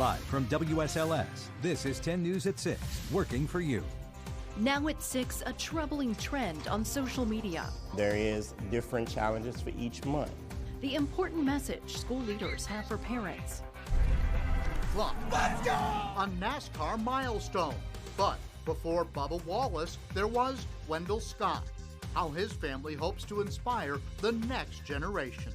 Live from WSLS, this is 10 News at 6, working for you. Now at 6, a troubling trend on social media. There is different challenges for each month. The important message school leaders have for parents. Let's go! A NASCAR milestone. But before Bubba Wallace, there was Wendell Scott. How his family hopes to inspire the next generation.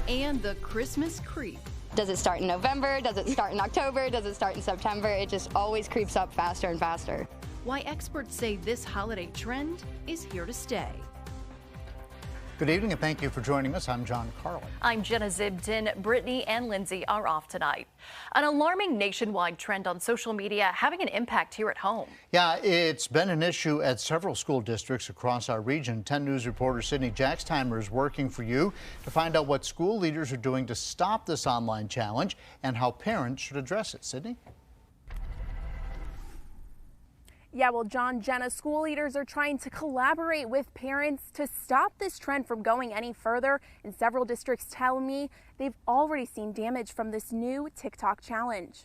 And the Christmas creep. Does it start in November? Does it start in October? Does it start in September? It just always creeps up faster and faster. Why experts say this holiday trend is here to stay. Good evening and thank you for joining us. I'm John Carlin. I'm Jenna Zibden. Brittany and Lindsay are off tonight. An alarming nationwide trend on social media having an impact here at home. Yeah, it's been an issue at several school districts across our region. 10 News reporter Sydney Jackstimer is working for you to find out what school leaders are doing to stop this online challenge and how parents should address it. Sydney? Yeah, well, John, Jenna, school leaders are trying to collaborate with parents to stop this trend from going any further. And several districts tell me they've already seen damage from this new TikTok challenge.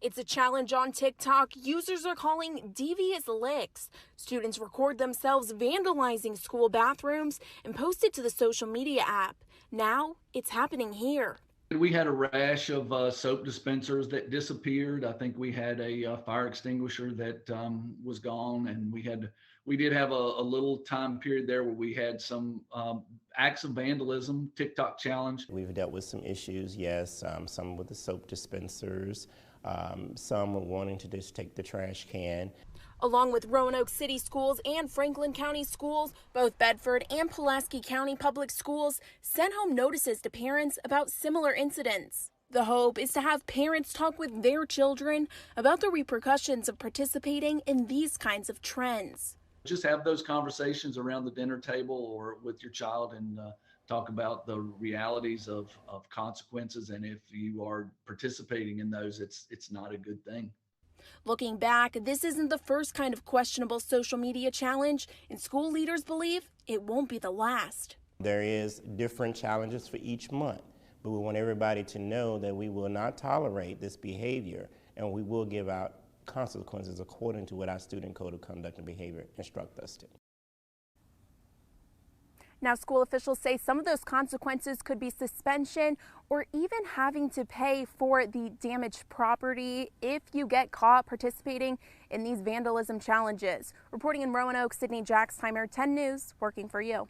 It's a challenge on TikTok users are calling devious licks. Students record themselves vandalizing school bathrooms and post it to the social media app. Now it's happening here. We had a rash of soap dispensers that disappeared. I think we had a fire extinguisher that was gone, and we did have a little time period there where we had some acts of vandalism, TikTok challenge. We've dealt with some issues, yes, some with the soap dispensers, some were wanting to just take the trash can. Along with Roanoke City Schools and Franklin County Schools, both Bedford and Pulaski County Public Schools sent home notices to parents about similar incidents. The hope is to have parents talk with their children about the repercussions of participating in these kinds of trends. Just have those conversations around the dinner table or with your child and talk about the realities of consequences. And if you are participating in those, it's not a good thing. Looking back, this isn't the first kind of questionable social media challenge, and school leaders believe it won't be the last. There is different challenges for each month, but we want everybody to know that we will not tolerate this behavior, and we will give out consequences according to what our student code of conduct and behavior instruct us to. Now, school officials say some of those consequences could be suspension or even having to pay for the damaged property if you get caught participating in these vandalism challenges. Reporting in Roanoke, Sydney Jackstimer, 10 News, working for you.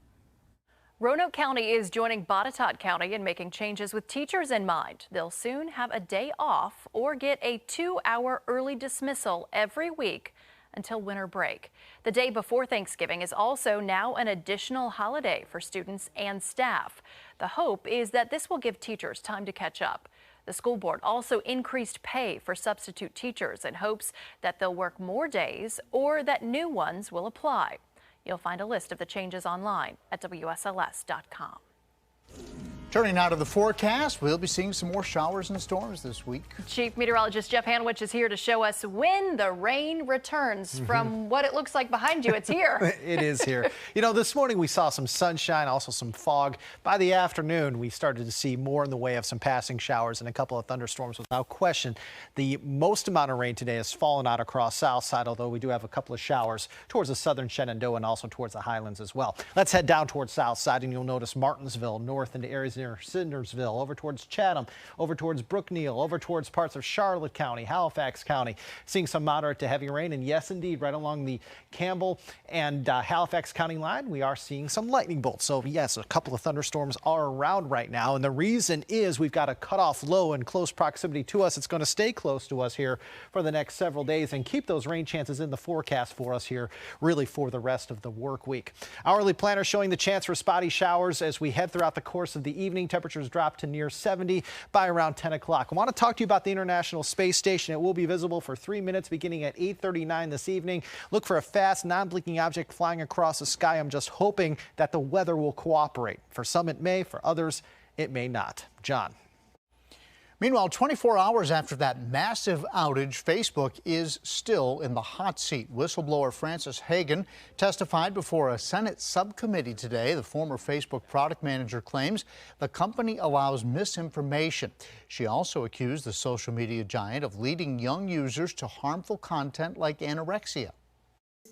Roanoke County is joining Botetourt County in making changes with teachers in mind. They'll soon have a day off or get a 2-hour early dismissal every week until winter break. The day before Thanksgiving is also now an additional holiday for students and staff. The hope is that this will give teachers time to catch up. The school board also increased pay for substitute teachers in hopes that they'll work more days or that new ones will apply. You'll find a list of the changes online at WSLS.com. Turning now to the forecast, we'll be seeing some more showers and storms this week. Chief Meteorologist Jeff Hanwich is here to show us when the rain returns. From what it looks like behind you, it's here. It is here. You know, this morning we saw some sunshine, also some fog. By the afternoon, we started to see more in the way of some passing showers and a couple of thunderstorms. Without question, the most amount of rain today has fallen out across South Side, although we do have a couple of showers towards the southern Shenandoah and also towards the Highlands as well. Let's head down towards South Side, and you'll notice Martinsville, north into areas near Cindersville, over towards Chatham, over towards Brookneal, over towards parts of Charlotte County, Halifax County, seeing some moderate to heavy rain. And yes, indeed, right along the Campbell and Halifax County line, we are seeing some lightning bolts. So yes, a couple of thunderstorms are around right now. And the reason is we've got a cutoff low in close proximity to us. It's going to stay close to us here for the next several days and keep those rain chances in the forecast for us here really for the rest of the work week. Hourly planner showing the chance for spotty showers as we head throughout the course of the evening. Temperatures drop to near 70 by around 10 o'clock. I want to talk to you about the International Space Station. It will be visible for 3 minutes beginning at 8:39 this evening. Look for a fast, non-blinking object flying across the sky. I'm just hoping that the weather will cooperate. For some it may, for others it may not. John. Meanwhile, 24 hours after that massive outage, Facebook is still in the hot seat. Whistleblower Frances Hagan testified before a Senate subcommittee today. The former Facebook product manager claims the company allows misinformation. She also accused the social media giant of leading young users to harmful content like anorexia.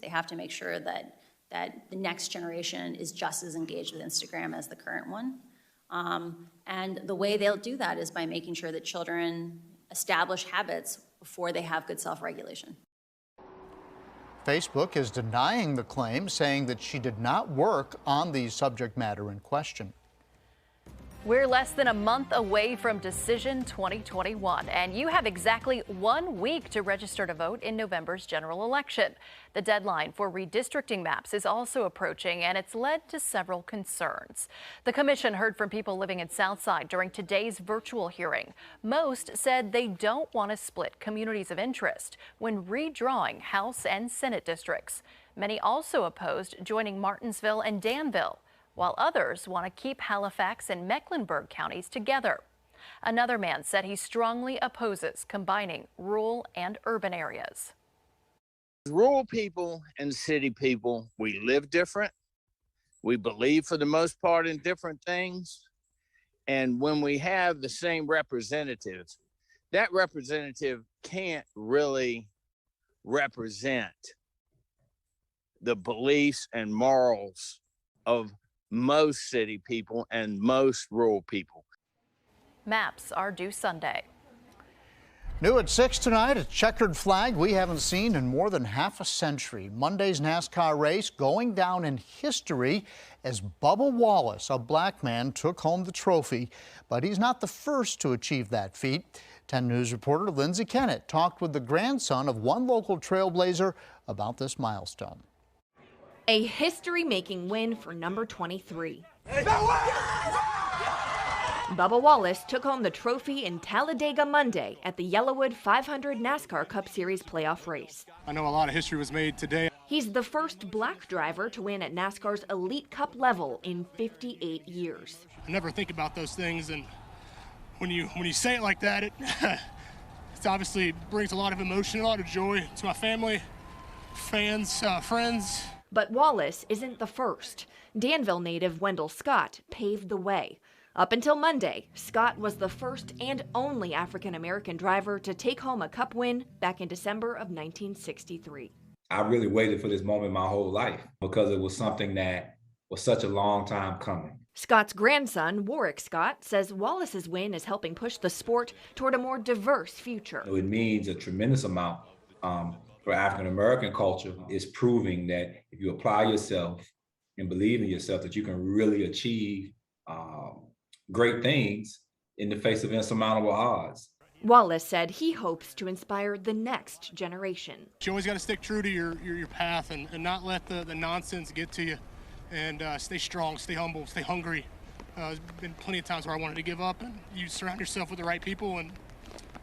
They have to make sure that the next generation is just as engaged with Instagram as the current one. And the way they'll do that is by making sure that children establish habits before they have good self-regulation. Facebook is denying the claim, saying that she did not work on the subject matter in question. We're less than a month away from Decision 2021, and you have exactly 1 week to register to vote in November's general election. The deadline for redistricting maps is also approaching, and it's led to several concerns. The commission heard from people living in Southside during today's virtual hearing. Most said they don't want to split communities of interest when redrawing House and Senate districts. Many also opposed joining Martinsville and Danville, while others want to keep Halifax and Mecklenburg counties together. Another man said he strongly opposes combining rural and urban areas. Rural people and city people, we live different. We believe for the most part in different things. And when we have the same representative, that representative can't really represent the beliefs and morals of most city people and most rural people. Maps are due Sunday. New at 6 tonight, a checkered flag we haven't seen in more than half a century. Monday's NASCAR race going down in history as Bubba Wallace, a black man, took home the trophy. But he's not the first to achieve that feat. 10 News reporter Lindsay Kennett talked with the grandson of one local trailblazer about this milestone. A history-making win for number 23. Bubba Wallace took home the trophy in Talladega Monday at the Yellowwood 500 NASCAR Cup Series playoff race. I know a lot of history was made today. He's the first black driver to win at NASCAR's Elite Cup level in 58 years. I never think about those things, and when you say it like that, it obviously brings a lot of emotion, a lot of joy to my family, fans, friends. But Wallace isn't the first. Danville native Wendell Scott paved the way. Up until Monday, Scott was the first and only African-American driver to take home a Cup win back in December of 1963. I really waited for this moment my whole life because it was something that was such a long time coming. Scott's grandson, Warwick Scott, says Wallace's win is helping push the sport toward a more diverse future. It means a tremendous amount for African-American culture. Is proving that if you apply yourself and believe in yourself, that you can really achieve great things in the face of insurmountable odds. Wallace said he hopes to inspire the next generation. You always got to stick true to your path and not let the nonsense get to you, and stay strong, stay humble, stay hungry. There's been plenty of times where I wanted to give up, and you surround yourself with the right people, and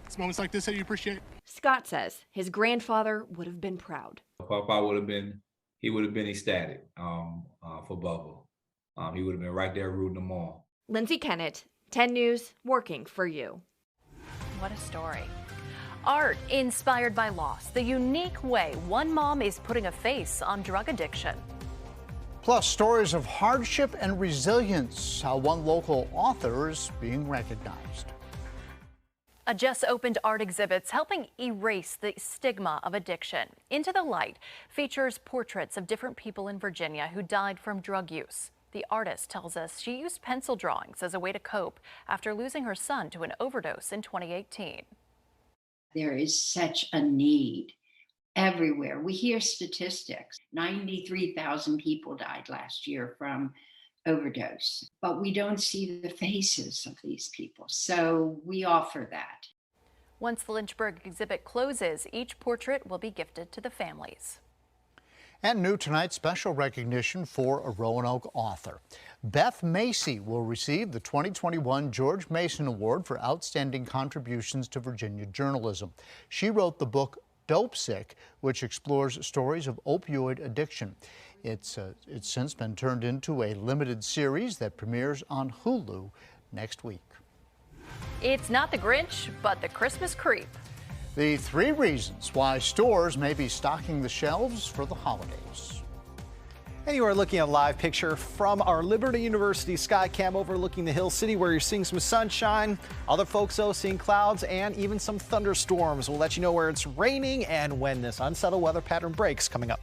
it's moments like this that you appreciate. Scott says his grandfather would have been proud. Papa would have been ecstatic for Bubba. He would have been right there rooting him on. Lindsay Kennett, 10 News, working for you. What a story. Art inspired by loss, the unique way one mom is putting a face on drug addiction. Plus, stories of hardship and resilience, how one local author is being recognized. A just-opened art exhibit's helping erase the stigma of addiction. Into the Light features portraits of different people in Virginia who died from drug use. The artist tells us she used pencil drawings as a way to cope after losing her son to an overdose in 2018. There is such a need everywhere. We hear statistics. 93,000 people died last year from overdose, but we don't see the faces of these people, so we offer that. Once the Lynchburg exhibit closes, each portrait will be gifted to the families. And new tonight, special recognition for a Roanoke author. Beth Macy will receive the 2021 George Mason Award for outstanding contributions to Virginia journalism. She wrote the book Dope Sick, which explores stories of opioid addiction. It's since been turned into a limited series that premieres on Hulu next week. It's not the Grinch, but the Christmas creep. The 3 reasons why stores may be stocking the shelves for the holidays. And you are looking at a live picture from our Liberty University sky cam overlooking the Hill City, where you're seeing some sunshine. Other folks, though, seeing clouds and even some thunderstorms. We'll let you know where it's raining and when this unsettled weather pattern breaks coming up.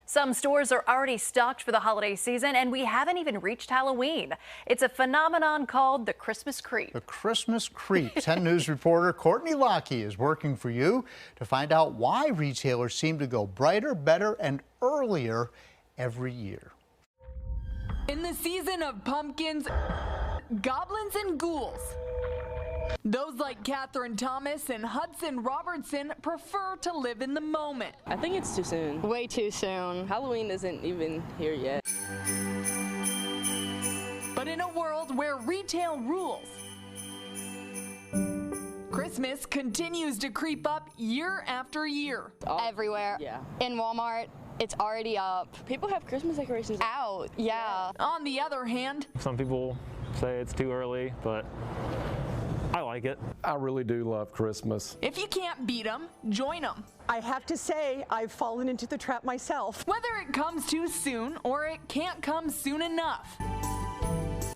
Some stores are already stocked for the holiday season, and we haven't even reached Halloween. It's a phenomenon called the Christmas creep. The Christmas creep. 10 News reporter Courtney Lockey is working for you to find out why retailers seem to go brighter, better, and earlier every year. In the season of pumpkins, goblins, and ghouls, those like Catherine Thomas and Hudson Robertson prefer to live in the moment. I think it's too soon. Way too soon. Halloween isn't even here yet. But in a world where retail rules, Christmas continues to creep up year after year. Everywhere. Yeah. In Walmart, it's already up. People have Christmas decorations out. Yeah. On the other hand, some people say it's too early, but I like it. I really do love Christmas. If you can't beat them, join them. I have to say, I've fallen into the trap myself. Whether it comes too soon or it can't come soon enough,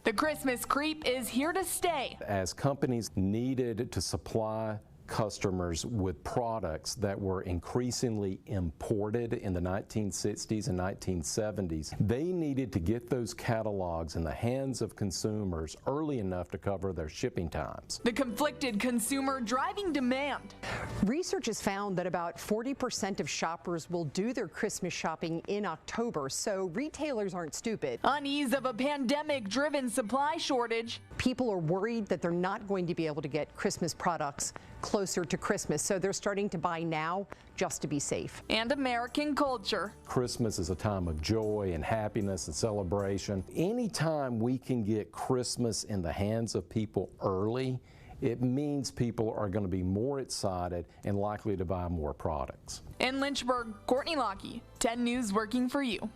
the Christmas creep is here to stay. As companies needed to supply customers with products that were increasingly imported in the 1960s and 1970s, they needed to get those catalogs in the hands of consumers early enough to cover their shipping times. The conflicted consumer driving demand. Research has found that about 40% of shoppers will do their Christmas shopping in October, so retailers aren't stupid. Unease of a pandemic-driven supply shortage. People are worried that they're not going to be able to get Christmas products closer to Christmas, so they're starting to buy now just to be safe. And American culture. Christmas is a time of joy and happiness and celebration. Anytime we can get Christmas in the hands of people early, it means people are going to be more excited and likely to buy more products. In Lynchburg, Courtney Lockey, 10 News working for you.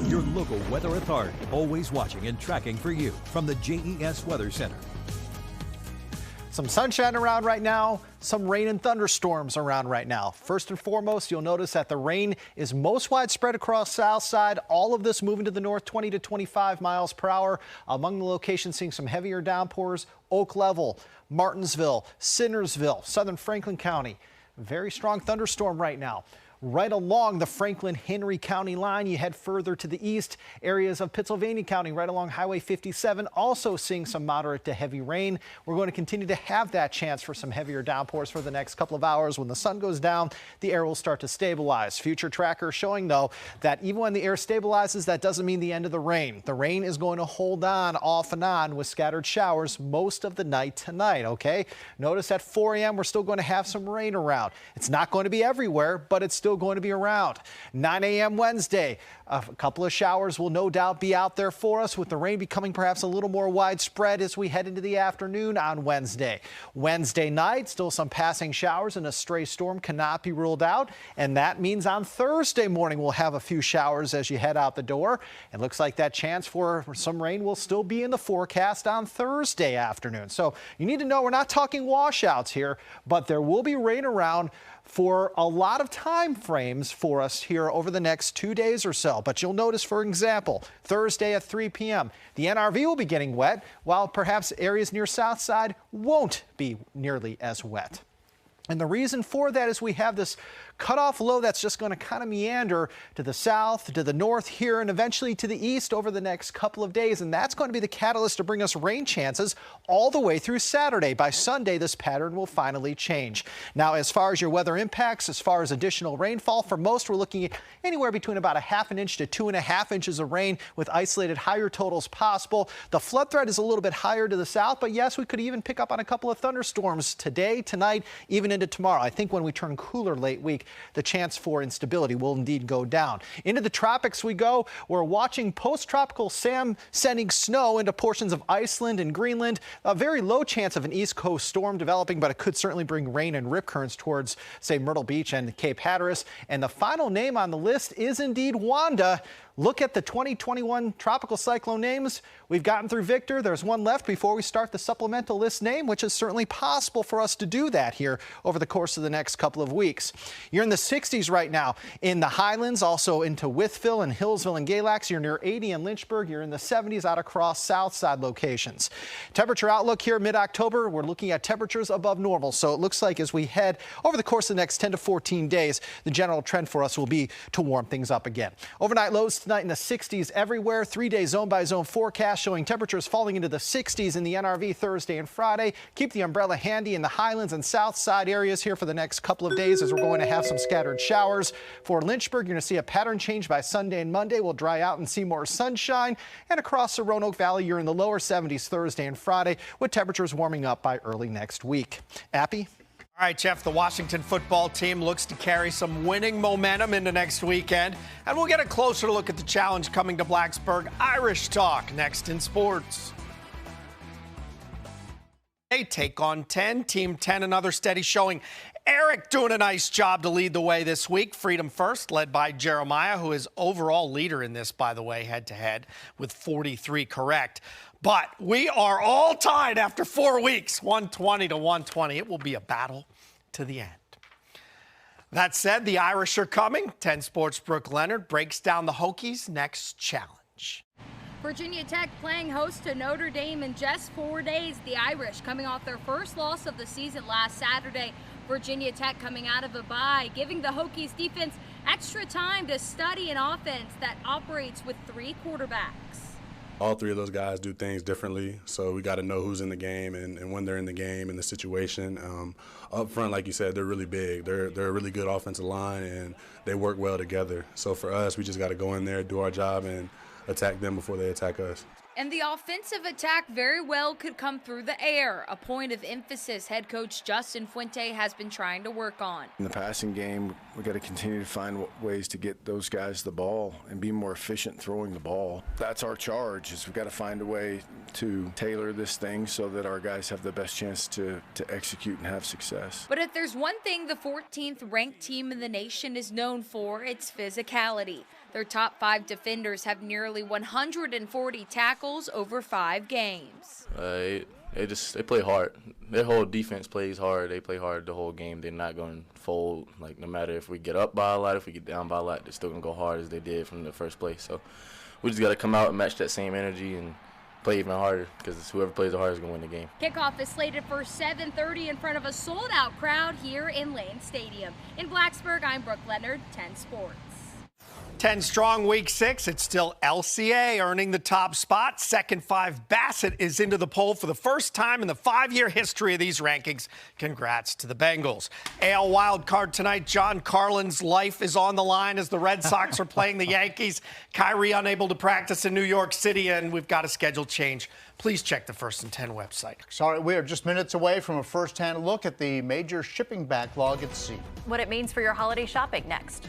Your local weather authority, always watching and tracking for you from the JES Weather Center. Some sunshine around right now, some rain and thunderstorms around right now. First and foremost, you'll notice that the rain is most widespread across South Side. All of this moving to the north, 20 to 25 miles per hour. Among the locations seeing some heavier downpours, Oak Level, Martinsville, Sinnersville, Southern Franklin County. Very strong thunderstorm right now. Right along the Franklin-Henry County line, you head further to the east, areas of Pittsylvania County, right along Highway 57, also seeing some moderate to heavy rain. We're going to continue to have that chance for some heavier downpours for the next couple of hours. When the sun goes down, the air will start to stabilize. Future tracker showing, though, that even when the air stabilizes, that doesn't mean the end of the rain. The rain is going to hold on off and on with scattered showers most of the night tonight, okay? Notice at 4 a.m. we're still going to have some rain around. It's not going to be everywhere, but it's still going to be around. 9 a.m. Wednesday, a couple of showers will no doubt be out there for us, with the rain becoming perhaps a little more widespread as we head into the afternoon on Wednesday. Wednesday night, still some passing showers and a stray storm cannot be ruled out. And that means on Thursday morning, we'll have a few showers as you head out the door. It looks like that chance for some rain will still be in the forecast on Thursday afternoon. So you need to know we're not talking washouts here, but there will be rain around for a lot of time frames for us here over the next 2 days or so. But you'll notice, for example, Thursday at 3 p.m., the NRV will be getting wet, while perhaps areas near South Side won't be nearly as wet. And the reason for that is we have this cutoff low that's just going to kind of meander to the south, to the north here, and eventually to the east over the next couple of days. And that's going to be the catalyst to bring us rain chances all the way through Saturday. By Sunday, this pattern will finally change. Now, as far as your weather impacts, as far as additional rainfall, for most, we're looking at anywhere between about 1/2 inch to 2.5 inches of rain, with isolated higher totals possible. The flood threat is a little bit higher to the south, but yes, we could even pick up on a couple of thunderstorms today, tonight, even into tomorrow. I think when we turn cooler late week, week, the chance for instability will indeed go down. Into the tropics we go. We're watching post-tropical Sam sending snow into portions of Iceland and Greenland. A very low chance of an East Coast storm developing, but it could certainly bring rain and rip currents towards, say, Myrtle Beach and Cape Hatteras. And the final name on the list is indeed Wanda. Look at the 2021 tropical cyclone names. We've gotten through Victor. There's one left before we start the supplemental list name, which is certainly possible for us to do that here over the course of the next couple of weeks. You're in the 60s right now in the Highlands, also into Wytheville and Hillsville and Galax. You're near 80 in Lynchburg. You're in the 70s out across South Side locations. Temperature outlook here mid-October. We're looking at temperatures above normal. So it looks like as we head over the course of the next 10 to 14 days, the general trend for us will be to warm things up again. Overnight lows tonight in the 60s everywhere. 3-day zone-by-zone forecast showing temperatures falling into the 60s in the NRV Thursday and Friday. Keep the umbrella handy in the Highlands and South Side areas here for the next couple of days as we're going to have some scattered showers. For Lynchburg, you're going to see a pattern change by Sunday and Monday. We'll dry out and see more sunshine. And across the Roanoke Valley, you're in the lower 70s Thursday and Friday with temperatures warming up by early next week. Appy? All right, Jeff, the Washington football team looks to carry some winning momentum into next weekend. And we'll get a closer look at the challenge coming to Blacksburg. Irish Talk next in sports. Hey, take on 10. Team 10, another steady showing. Eric doing a nice job to lead the way this week. Freedom First, led by Jeremiah, who is overall leader in this, by the way, head-to-head with 43 correct. But we are all tied after 4 weeks, 120 to 120. It will be a battle to the end. That said, the Irish are coming. 10 Sports' Brooke Leonard breaks down the Hokies' next challenge. Virginia Tech playing host to Notre Dame in just 4 days. The Irish coming off their first loss of the season last Saturday. Virginia Tech coming out of a bye, giving the Hokies defense extra time to study an offense that operates with 3 quarterbacks. All 3 of those guys do things differently, so we got to know who's in the game and when they're in the game and the situation. Up front, like you said, they're really big. They're a really good offensive line, and they work well together. So for us, we just got to go in there, do our job, and attack them before they attack us. And the offensive attack very well could come through the air, a point of emphasis head coach Justin Fuente has been trying to work on. In the passing game, we got to continue to find ways to get those guys the ball and be more efficient throwing the ball. That's our charge, is we've got to find a way to tailor this thing so that our guys have the best chance to execute and have success. But if there's one thing the 14th ranked team in the nation is known for, it's physicality. Their top 5 defenders have nearly 140 tackles over 5 games. They play hard. Their whole defense plays hard. They play hard the whole game. They're not going to fold. Like, no matter if we get up by a lot, if we get down by a lot, they're still going to go hard as they did from the first place. So we just got to come out and match that same energy and play even harder, because whoever plays the hardest is going to win the game. Kickoff is slated for 7:30 in front of a sold-out crowd here in Lane Stadium. In Blacksburg, I'm Brooke Leonard, 10 Sports. 10 strong week 6. It's still LCA earning the top spot. Second 5 Bassett is into the poll for the first time in the 5-year history of these rankings. Congrats to the Bengals. AL wild card tonight. John Carlin's life is on the line as the Red Sox are playing the Yankees. Kyrie unable to practice in New York City, and we've got a schedule change. Please check the First and 10 website. Sorry, we are just minutes away from a first-hand look at the major shipping backlog at sea. What it means for your holiday shopping next.